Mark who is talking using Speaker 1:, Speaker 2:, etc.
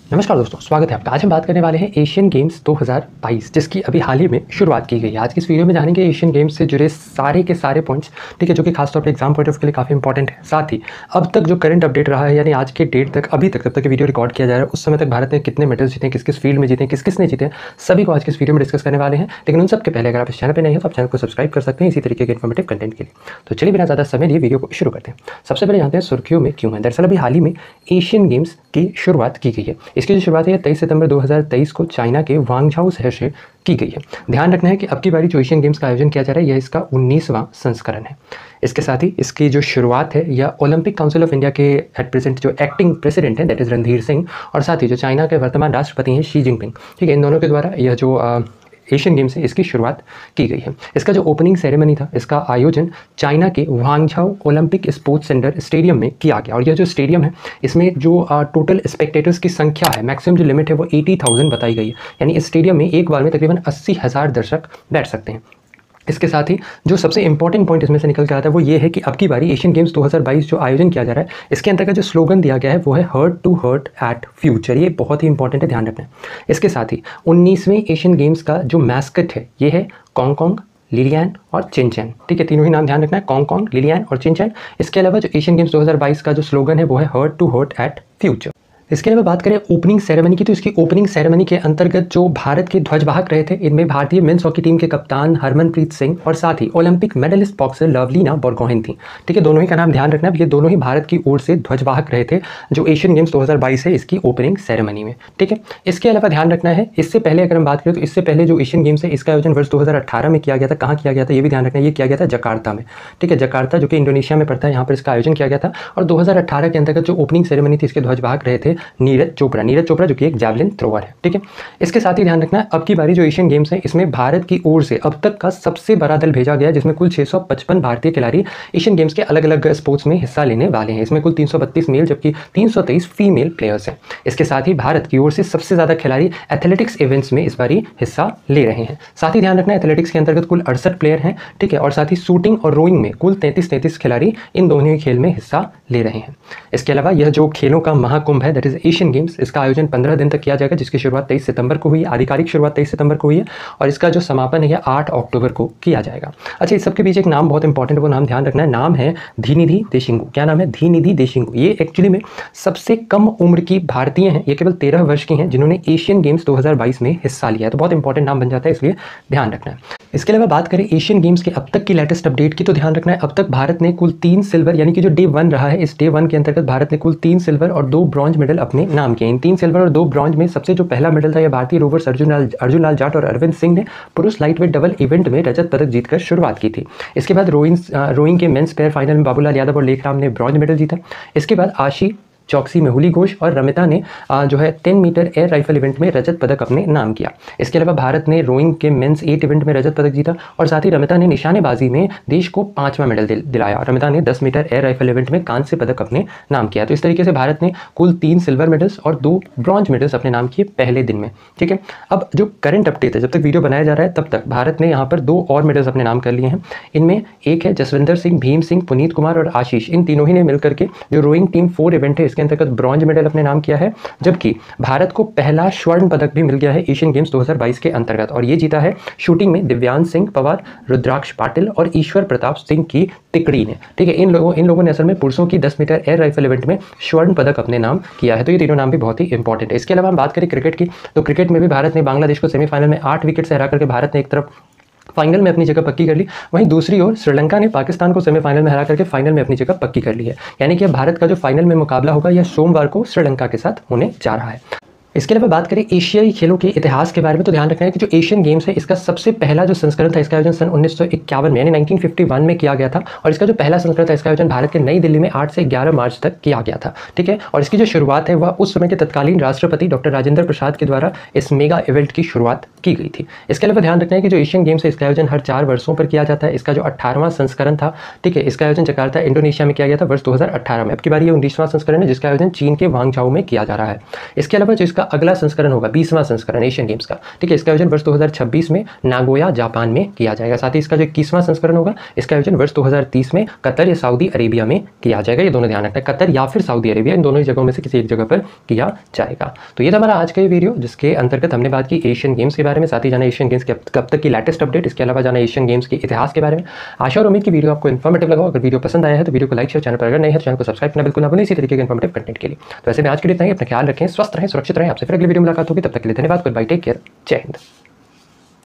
Speaker 1: नमस्कार दोस्तों, स्वागत है आपका। आज हम बात करने वाले हैं एशियन गेम्स 2022 जिसकी अभी हाल ही में शुरुआत की गई है। आज की इस वीडियो में जानेंगे एशियन गेम्स से जुड़े सारे के सारे पॉइंट्स, ठीक है, जो कि खासतौर पे एग्जाम पॉइंट ऑफ के लिए काफ़ी इंपॉर्टेंट है। साथ ही अब तक जो करंट अपडेट रहा है, यानी आज के डेट तक, अभी तक, जब तक वीडियो रिकॉर्ड किया जा रहा है, उस समय तक भारत ने कितने मेडल्स जीते, किस किस फील्ड में जीते, किस किसने जीते, सभी को आज की इस वीडियो में डिस्कस करने वाले हैं। लेकिन उन सबके पहले अगर आप इस चैनल पर नहीं हो तो आप चैनल को सब्सक्राइब कर सकते हैं इसी तरीके के इन्फॉर्मेटिव कंटेंट के लिए। तो चलिए बिना ज़्यादा समय लिए वीडियो को शुरू करते हैं। सबसे पहले जानते हैं सुर्खियों में क्यों है। दरअसल अभी हाल ही में एशियन गेम्स की शुरुआत की गई है। इसकी जो शुरुआत है 23 सितंबर 2023 को चाइना के वांगझाऊ शहर से की गई है। ध्यान रखना है कि अब की बारी जो एशियन गेम्स का आयोजन किया जा रहा है यह इसका 19वां संस्करण है। इसके साथ ही इसकी जो शुरुआत है यह ओलंपिक काउंसिल ऑफ इंडिया के एट प्रेजेंट जो एक्टिंग प्रेसिडेंट है दैट इज़ रणधीर सिंह, और साथ ही जो चाइना के वर्तमान राष्ट्रपति हैं शी जिनपिंग, ठीक है, इन दोनों के द्वारा यह जो एशियन गेम्स है इसकी शुरुआत की गई है। इसका जो ओपनिंग सेरेमनी था इसका आयोजन चाइना के वांगझाऊ ओलंपिक स्पोर्ट्स सेंटर स्टेडियम में किया गया। और यह जो स्टेडियम है इसमें जो टोटल स्पेक्टेटर्स की संख्या है, मैक्सिमम जो लिमिट है वो 80,000 बताई गई है। यानी इस स्टेडियम में एक बार में तकरीबन 80,000 दर्शक बैठ सकते हैं। इसके साथ ही जो सबसे इंपॉर्टेंट पॉइंट इसमें से निकल के आता है वो ये है कि अब की बारी एशियन गेम्स 2022 जो आयोजन किया जा रहा है इसके अंतर्गत जो स्लोगन दिया गया है वो है heart to heart at future. ये बहुत ही इंपॉर्टेंट है, ध्यान रखना है। इसके साथ ही 19वें एशियन गेम्स का जो मैस्कट है ये है कॉन्ग, लिलियन और चिनचैन, ठीक है, तीनों ही नाम ध्यान रखना है, कॉन्ग, लिलियन और चिनचैन। इसके अलावा जो एशियन गेम्स 2022 का जो स्लोगन है वो है heart to heart at future. इसके अलावा बात करें ओपनिंग सेरेमनी की, तो इसकी ओपनिंग सेरेमनी के अंतर्गत जो भारत के ध्वजवाहक रहे थे इनमें भारतीय मेंस हॉकी टीम के कप्तान हरमनप्रीत सिंह और साथ ही Olympic medallist boxer Lovlina Borgohain थी, ठीक है। दोनों ही का नाम ध्यान रखना है, ये दोनों ही भारत की ओर से ध्वजवाहक रहे थे जो एशियन गेम्स 2022 है इसकी ओपनिंग सेरेमनी में, ठीक है। इसके अलावा ध्यान रखना है, इससे पहले अगर हम बात करें तो इससे पहले जो एशियन गेम्स है इसका आयोजन वर्ष 2018 में किया गया था। कहाँ किया गया था ये भी ध्यान रखना है, ये किया गया था जकार्ता में, ठीक है, जकार्ता जो कि इंडोनेशिया में पड़ता है, यहाँ पर इसका आयोजन किया गया था। और 2018 के अंतर्गत जो ओपनिंग सेरेमनी थी इसके ध्वजवाहक रहे थे नीरज चोपड़ा जो कि एक जैवलिन थ्रोअर है, ठीक है। इसके साथ ही ध्यान रखना है अब की बारी जो एशियन गेम्स है इसमें भारत की ओर से अब तक का सबसे बड़ा दल भेजा गया है, जिसमें कुल 655 भारतीय खिलाड़ी एशियन गेम्स के अलग अलग स्पोर्ट्स में हिस्सा लेने वाले हैं। इसमें कुल 332 मेल जबकि 323 फीमेल प्लेयर्स हैं। इसके साथ ही भारत की ओर से सबसे ज्यादा खिलाड़ी एथलेटिक्स इवेंट्स में इस बारी हिस्सा ले रहे हैं। साथ ही ध्यान रखना है एथलेटिक्स के अंतर्गत कुल 68 प्लेयर हैं, ठीक है, और साथ ही शूटिंग और रोइंग में कुल 33 खिलाड़ी इन दोनों ही खेल में हिस्सा ले रहे हैं। इसके अलावा यह जो खेलों का महाकुंभ है दैट इज एशियन गेम्स, इसका आयोजन 15 दिन तक किया जाएगा, जिसकी शुरुआत 23 सितंबर को हुई है, आधिकारिक शुरुआत 23 सितंबर को हुई है, और इसका जो समापन है 8 अक्टूबर को किया जाएगा। अच्छा, इस सबके पीछे एक नाम बहुत इंपॉर्टेंट, वो नाम ध्यान रखना है, नाम है धीनिधि देशिंगू। क्या नाम है? धीनिधि देशिंगू। ये एक्चुअली में सबसे कम उम्र की भारतीय हैं, ये केवल 13 वर्ष की हैं जिन्होंने एशियन गेम्स 2022 में हिस्सा लिया है। तो बहुत इंपॉर्टेंट नाम बन जाता है, इसलिए ध्यान रखना है। इसके अलावा बात करें एशियन गेम्स के अब तक की लेटेस्ट अपडेट की, तो ध्यान रखना है अब तक भारत ने कुल 3 सिल्वर, यानी कि जो डे 1 रहा है इस डे 1 के अंतर्गत भारत ने कुल 3 सिल्वर और 2 ब्रॉन्ज मेडल अपने नाम किए। इन 3 सिल्वर और 2 ब्रॉन्ज में सबसे जो पहला मेडल था यह भारतीय रोवर्स अर्जुन लाल जाट और अरविंद सिंह ने पुरुष लाइटवेट डबल इवेंट में रजत पदक जीतकर शुरुआत की थी। इसके बाद रोइंग के मेंस पेयर फाइनल में बाबूलाल यादव और लेखराम ने ब्रॉन्ज मेडल जीता। इसके बाद आशी चौकसी, मेहुली घोष और रमिता ने जो है 10 मीटर एयर राइफल इवेंट में रजत पदक अपने नाम किया। इसके अलावा भारत ने रोइंग के मेंस 8 इवेंट में रजत पदक जीता, और साथ ही रमिता ने निशानेबाजी में देश को 5वां मेडल दिलाया। रमिता ने 10 मीटर एयर राइफल इवेंट में कांस्य पदक अपने नाम किया। तो इस तरीके से भारत ने कुल 3 सिल्वर मेडल्स और 2 ब्रॉन्ज मेडल्स अपने नाम किए पहले दिन में, ठीक है। अब जो करंट अपडेट है, जब तक वीडियो बनाया जा रहा है तब तक भारत ने यहाँ पर 2 और मेडल्स अपने नाम कर लिए हैं। इनमें एक है जसविंदर सिंह, भीम सिंह, पुनीत कुमार और आशीष, इन तीनों ही ने मिलकर के जो रोइंग टीम 4 इवेंट है इसके अंतर्गत ब्रॉन्ज मेडल अपने नाम किया है। जबकि भारत को पहला स्वर्ण पदक भी मिल गया है एशियन गेम्स 2022 के अंतर्गत, और ये जीता है शूटिंग में दिव्यांश सिंह पवार, रुद्राक्ष पाटिल और ईश्वर प्रताप सिंह की तिकड़ी ने, ठीक है। इन लोगों ने असल में पुरुषों की 10 मीटर एयर राइफल इवेंट में स्वर्ण पदक अपने नाम किया है। तो ये तीनों नाम भी बहुत ही इंपॉर्टेंट है। इसके अलावा हम बात करें क्रिकेट की, तो क्रिकेट में भी भारत ने बांग्लादेश को सेमीफाइनल में 8 विकेट से हरा करके भारत ने एक तरफ फाइनल में अपनी जगह पक्की कर ली, वहीं दूसरी ओर श्रीलंका ने पाकिस्तान को सेमीफाइनल में हरा करके फाइनल में अपनी जगह पक्की कर ली है। यानी कि भारत का जो फाइनल में मुकाबला होगा यह सोमवार को श्रीलंका के साथ होने जा रहा है। इसके अलावा बात करें एशियाई खेलों के इतिहास के बारे में, तो ध्यान रखना है कि जो एशियन गेम्स है इसका सबसे पहला जो संस्करण था इसका आयोजन सन 1951 में यानी 1951 में किया गया था, और इसका जो पहला संस्करण था इसका आयोजन भारत के नई दिल्ली में 8 से 11 मार्च तक किया गया था, ठीक है। और इसकी जो शुरुआत है वह उस समय के तत्कालीन राष्ट्रपति डॉक्टर राजेंद्र प्रसाद के द्वारा इस मेगा इवेंट की शुरुआत की गई थी। इसके अलावा ध्यान रखना है कि जो एशियन गेम्स है इसका आयोजन हर 4 वर्षों पर किया जाता है। इसका जो 18वां संस्करण था, ठीक है, इसका आयोजन जकार्ता इंडोनेशिया में किया गया था वर्ष 2018 में। अब की बार ये 19वां संस्करण है जिसका आयोजन चीन के वांगझाऊ में किया जा रहा है। इसके अलावा जो इसका अगला संस्करण होगा 20वां संस्करण एशियन गेम्स का, ठीक है। इसका आयोजन वर्ष 2026 में नागोया जापान में किया जाएगा। साथ ही इसका जो 21वां संस्करण होगा इसका आयोजन वर्ष 2030 में कतर या सऊदी अरेबिया में किया जाएगा। ये दोनों ध्यान रखना है, कतर या फिर सऊदी अरेबिया, इन दोनों ही जगहों में से किसी एक जगह पर किया जाएगा। तो ये था हमारा आज का ये वीडियो, जिसके अंतर्गत हमने बात की एशियन गेम्स के बारे में, साथ ही जाना एशियन गेम्स के कब तक की लेटेस्ट अपडेट, इसके अलावा जाना एशियन गेम्स के इतिहास के बारे में। आशा और उम्मीद की वीडियो आपको इन्फॉर्मेटिव लगा। अगर वीडियो पसंद आया है तो वीडियो को लाइक शेयर, चैनल पर अगर नहीं है तो चैनल को सब्सक्राइब करना बिल्कुल ना भूलें इसी तरीके के इन्फॉर्मेटिव कंटेंट के लिए। तो ऐसे में आज के लिए इतना ही, अपना ख्याल रखें, स्वस्थ रहें, सुरक्षित रहें। आपसे फिर अगले वीडियो में मुलाकात होगी, तब तक के लिए धन्यवाद, गुड बाय, टेक केयर, जय हिंद।